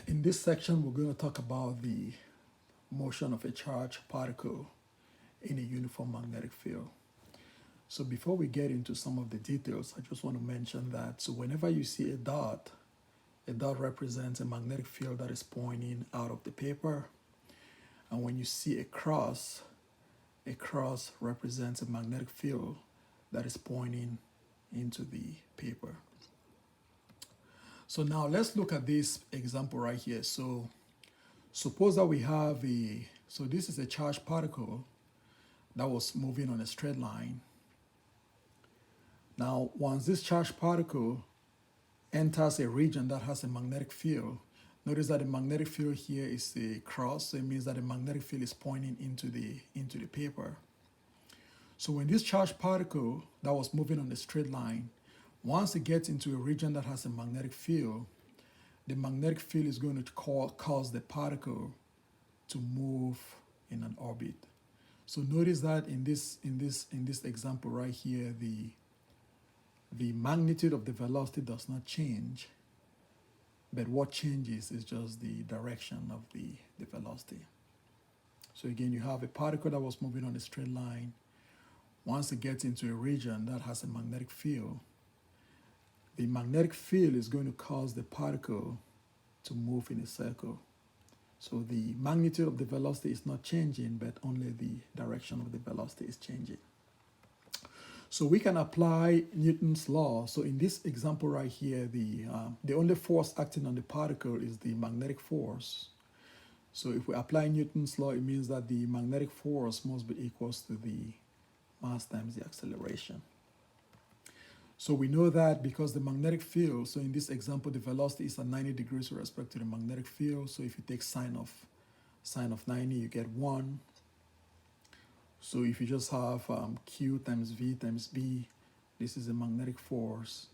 In this section, we're going to talk about the motion of a charged particle in a uniform magnetic field. So before we get into some of the details, I just want to mention that so whenever you see a dot represents a magnetic field that is pointing out of the paper. And when you see a cross represents a magnetic field that is pointing into the paper. So now let's look at this example right here. So suppose that we have so this is a charged particle that was moving on a straight line. Now, once this charged particle enters a region that has a magnetic field, notice that the magnetic field here is a cross, so it means that the magnetic field is pointing into the paper. So when this charged particle that was moving on a straight line, once it gets into a region that has a magnetic field, the magnetic field is going to cause the particle to move in an orbit. So notice that in this example right here, the magnitude of the velocity does not change, but what changes is just the direction of the velocity. So again, you have a particle that was moving on a straight line. Once it gets into a region that has a magnetic field, the magnetic field is going to cause the particle to move in a circle. So the magnitude of the velocity is not changing, but only the direction of the velocity is changing. So we can apply Newton's law. So in this example right here, the only force acting on the particle is the magnetic force. So if we apply Newton's law, it means that the magnetic force must be equals to the mass times the acceleration. So we know that because the magnetic field, so in this example, the velocity is at 90 degrees with respect to the magnetic field. So if you take sine of 90, you get 1. So if you just have Q times V times B, this is a magnetic force,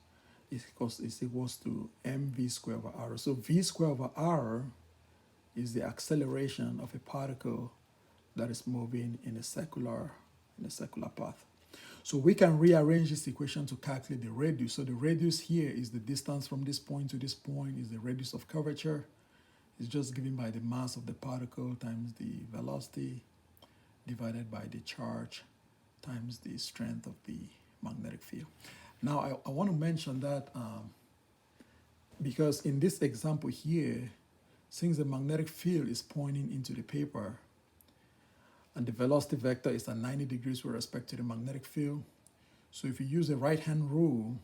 is equals to mv squared over r. So V squared over r is the acceleration of a particle that is moving in a circular path. So we can rearrange this equation to calculate the radius. So the radius here is the distance from this point to this point, is the radius of curvature. It's just given by the mass of the particle times the velocity divided by the charge times the strength of the magnetic field. Now I want to mention that because in this example here, since the magnetic field is pointing into the paper, and the velocity vector is at 90 degrees with respect to the magnetic field. So if you use the right-hand rule,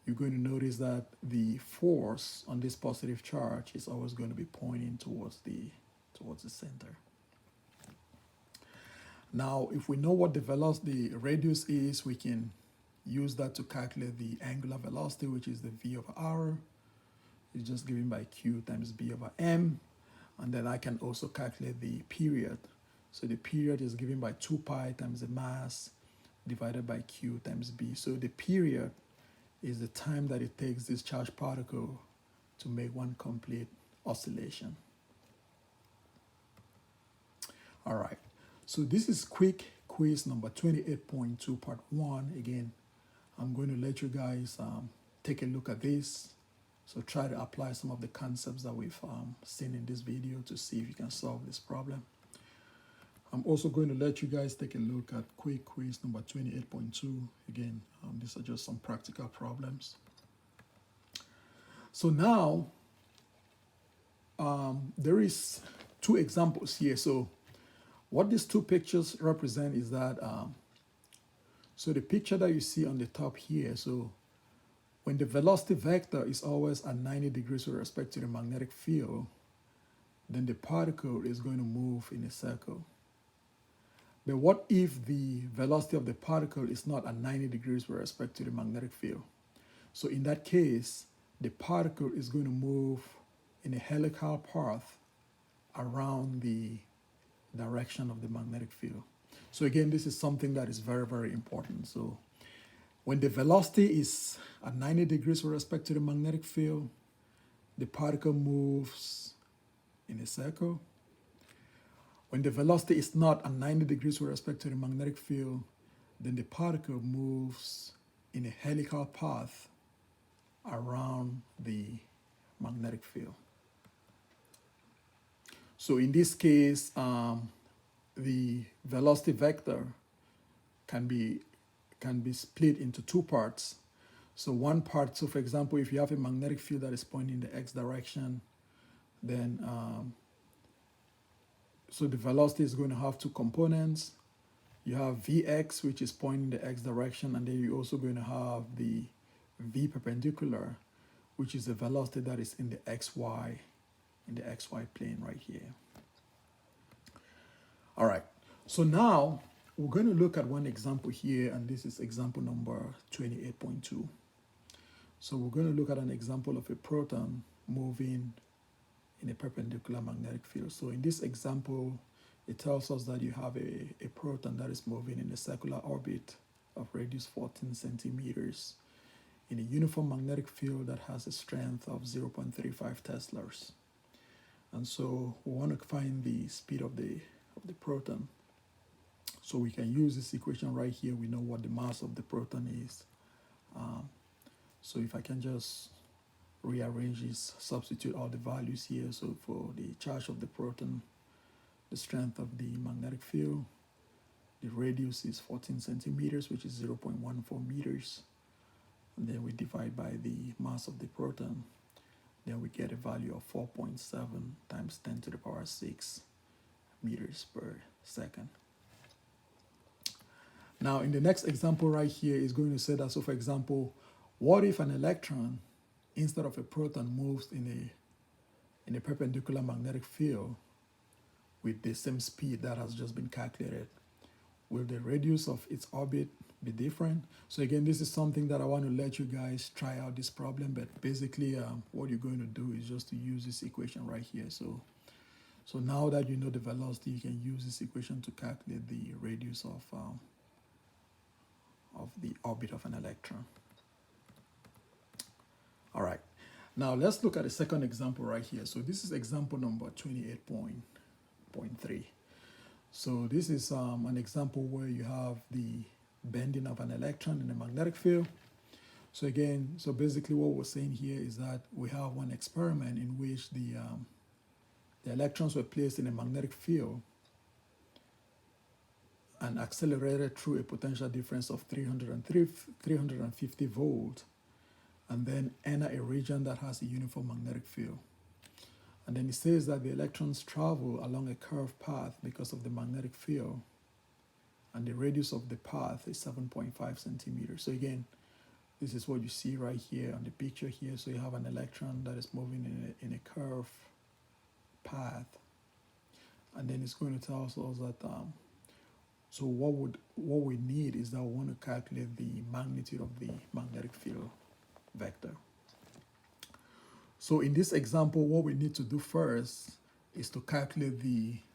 you're going to notice that the force on this positive charge is always going to be pointing towards the center. Now, if we know what the radius is, we can use that to calculate the angular velocity, which is the v over r. It's just given by q times b over m. And then I can also calculate the period. So the period is given by 2 pi times the mass divided by q times b. So the period is the time that it takes this charged particle to make one complete oscillation. All right. So this is quick quiz number 28.2 part 1. Again, I'm going to let you guys take a look at this. So try to apply some of the concepts that we've seen in this video to see if you can solve this problem. I'm also going to let you guys take a look at quick quiz number 28.2. Again, these are just some practical problems. So now, there is 2 examples here. So what these 2 pictures represent is that, so the picture that you see on the top here, so when the velocity vector is always at 90 degrees with respect to the magnetic field, then the particle is going to move in a circle. But what if the velocity of the particle is not at 90 degrees with respect to the magnetic field? So in that case, the particle is going to move in a helical path around the direction of the magnetic field. So again, this is something that is very, very important. So when the velocity is at 90 degrees with respect to the magnetic field, the particle moves in a circle. When the velocity is not at 90 degrees with respect to the magnetic field, then the particle moves in a helical path around the magnetic field. So in this case, the velocity vector can be split into two parts. So one part, so for example, if you have a magnetic field that is pointing in the x direction, then so the velocity is going to have two components. You have Vx, which is pointing in the x direction, and then you're also going to have the V perpendicular, which is the velocity that is in the xy plane right here. All right, so now we're going to look at one example here, and this is example number 28.2. So we're going to look at an example of a proton moving in a perpendicular magnetic field. So in this example, it tells us that you have a proton that is moving in a circular orbit of radius 14 centimeters in a uniform magnetic field that has a strength of 0.35 Teslas. And so we want to find the speed of the proton. So we can use this equation right here. We know what the mass of the proton is. So if I can just rearrange this, substitute all the values here. So for the charge of the proton, the strength of the magnetic field, the radius is 14 centimeters, which is 0.14 meters. And then we divide by the mass of the proton. Then we get a value of 4.7 times 10 to the power 6 meters per second. Now, in the next example right here is going to say that, so for example, what if an electron, instead of a proton, moves in a perpendicular magnetic field with the same speed that has just been calculated? Will the radius of its orbit be different? So again, this is something that I want to let you guys try out this problem, but basically what you're going to do is just to use this equation right here. So now that you know the velocity, you can use this equation to calculate the radius of the orbit of an electron. All right, now let's look at the second example right here. So this is example number 28.3. So this is an example where you have the bending of an electron in a magnetic field. So again, so basically what we're saying here is that we have one experiment in which the electrons were placed in a magnetic field and accelerated through a potential difference of 350 volts, and then enter a region that has a uniform magnetic field. And then it says that the electrons travel along a curved path because of the magnetic field, and the radius of the path is 7.5 centimeters. So again, this is what you see right here on the picture here. So you have an electron that is moving in a curved path, and then it's going to tell us that so what we need is that we want to calculate the magnitude of the magnetic field vector. So in this example, what we need to do first is to calculate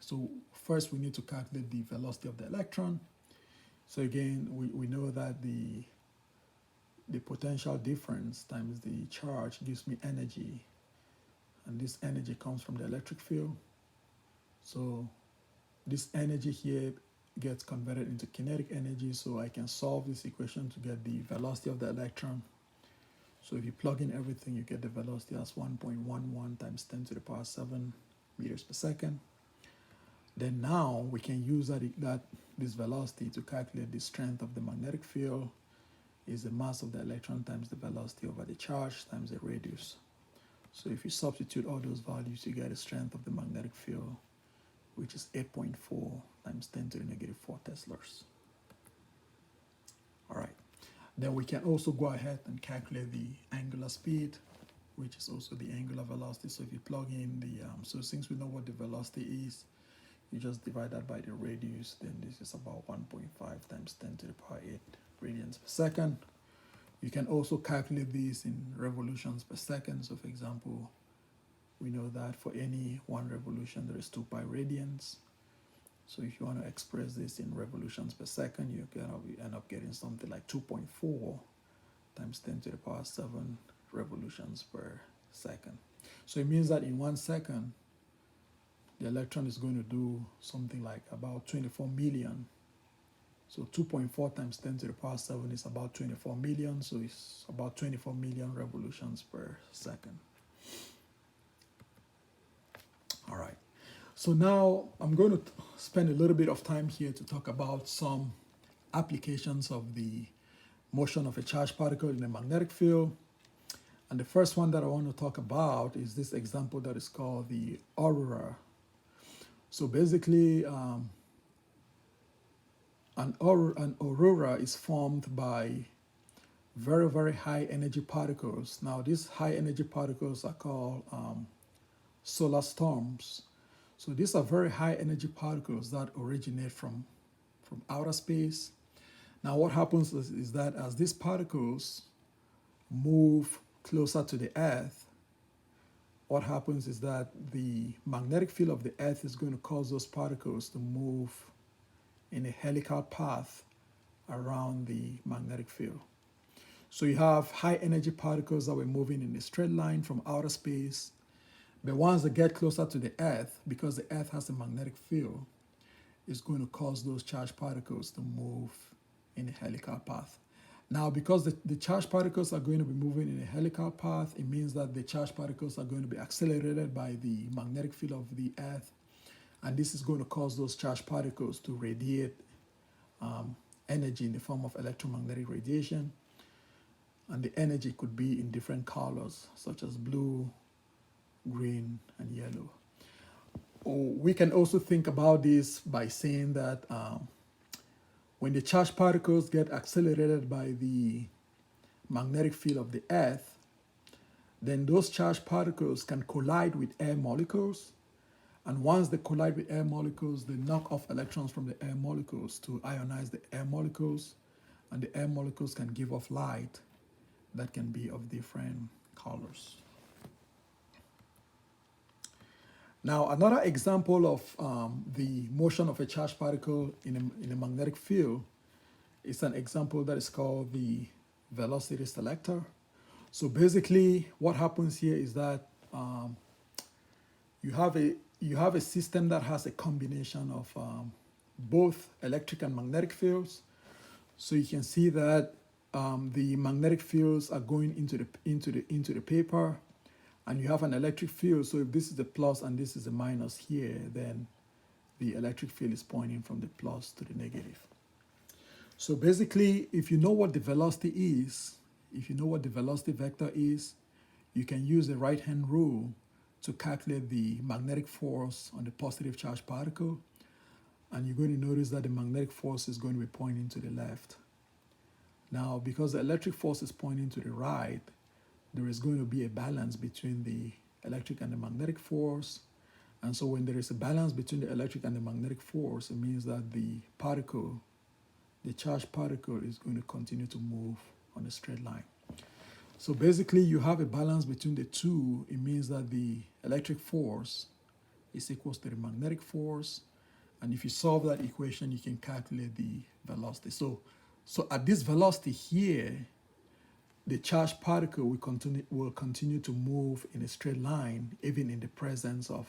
so first we need to calculate the velocity of the electron. So again, we know that the potential difference times the charge gives me energy, and this energy comes from the electric field. So this energy here gets converted into kinetic energy, so I can solve this equation to get the velocity of the electron. So if you plug in everything, you get the velocity as 1.11 times 10 to the power 7 meters per second. Then now we can use this velocity to calculate the strength of the magnetic field is the mass of the electron times the velocity over the charge times the radius. So if you substitute all those values, you get the strength of the magnetic field, which is 8.4 times 10 to the negative 4 Teslas. All right. Then we can also go ahead and calculate the angular speed, which is also the angular velocity. So if you plug in so since we know what the velocity is, you just divide that by the radius, then this is about 1.5 times 10 to the power 8 radians per second. You can also calculate this in revolutions per second. So for example, we know that for any one revolution, there is 2 pi radians. So if you want to express this in revolutions per second, you end up getting something like 2.4 times 10 to the power 7 revolutions per second. So it means that in 1 second, the electron is going to do something like about 24 million. So 2.4 times 10 to the power 7 is about 24 million. So it's about 24 million revolutions per second. All right. So now I'm going to spend a little bit of time here to talk about some applications of the motion of a charged particle in a magnetic field. And the first one that I want to talk about is this example that is called the aurora. So basically, an aurora is formed by very, very high energy particles. Now, these high energy particles are called solar storms. So these are very high energy particles that originate from outer space. Now, what happens is that as these particles move closer to the Earth, what happens is that the magnetic field of the Earth is going to cause those particles to move in a helical path around the magnetic field. So you have high energy particles that were moving in a straight line from outer space, but once they get closer to the Earth, because the Earth has a magnetic field, it's going to cause those charged particles to move in a helical path. Now, because the charged particles are going to be moving in a helical path, it means that the charged particles are going to be accelerated by the magnetic field of the Earth, and this is going to cause those charged particles to radiate energy in the form of electromagnetic radiation, and the energy could be in different colors, such as blue, green, and yellow. We can also think about this by saying that when the charged particles get accelerated by the magnetic field of the Earth, then those charged particles can collide with air molecules. And once they collide with air molecules, they knock off electrons from the air molecules to ionize the air molecules. And the air molecules can give off light that can be of different colors. Now, another example of the motion of a charged particle in a magnetic field is an example that is called the velocity selector. So basically, what happens here is that you have a system that has a combination of both electric and magnetic fields. So you can see that the magnetic fields are going into the paper, and you have an electric field. So if this is the plus and this is the minus here, then the electric field is pointing from the plus to the negative. So basically, if you know what the velocity is, if you know what the velocity vector is, you can use the right-hand rule to calculate the magnetic force on the positive charged particle. And you're going to notice that the magnetic force is going to be pointing to the left. Now, because the electric force is pointing to the right, there is going to be a balance between the electric and the magnetic force. And so when there is a balance between the electric and the magnetic force, it means that the particle, the charged particle, is going to continue to move on a straight line. So basically, you have a balance between the two. It means that the electric force is equal to the magnetic force. And if you solve that equation, you can calculate the velocity. So at this velocity here, the charged particle will continue to move in a straight line, even in the presence of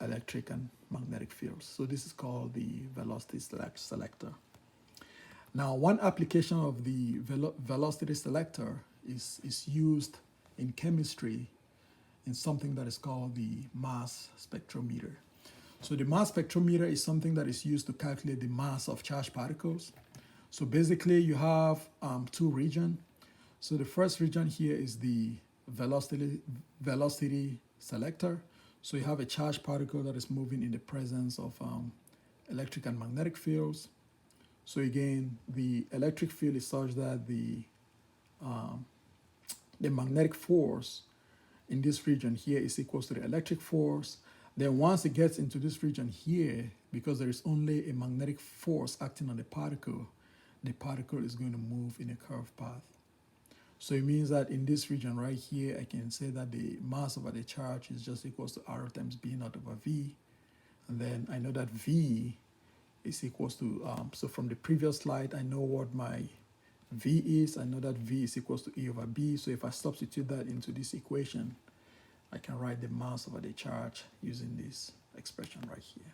electric and magnetic fields. So this is called the velocity selector. Now, one application of the velocity selector is used in chemistry in something that is called the mass spectrometer. So the mass spectrometer is something that is used to calculate the mass of charged particles. So basically, you have two regions. So the first region here is the velocity selector. So you have a charged particle that is moving in the presence of electric and magnetic fields. So again, the electric field is such that the magnetic force in this region here is equal to the electric force. Then once it gets into this region here, because there is only a magnetic force acting on the particle is going to move in a curved path. So it means that in this region right here, I can say that the mass over the charge is just equals to R times B naught over V. And then I know that V is equals to, so from the previous slide, I know what my V is. I know that V is equals to E over B. So if I substitute that into this equation, I can write the mass over the charge using this expression right here.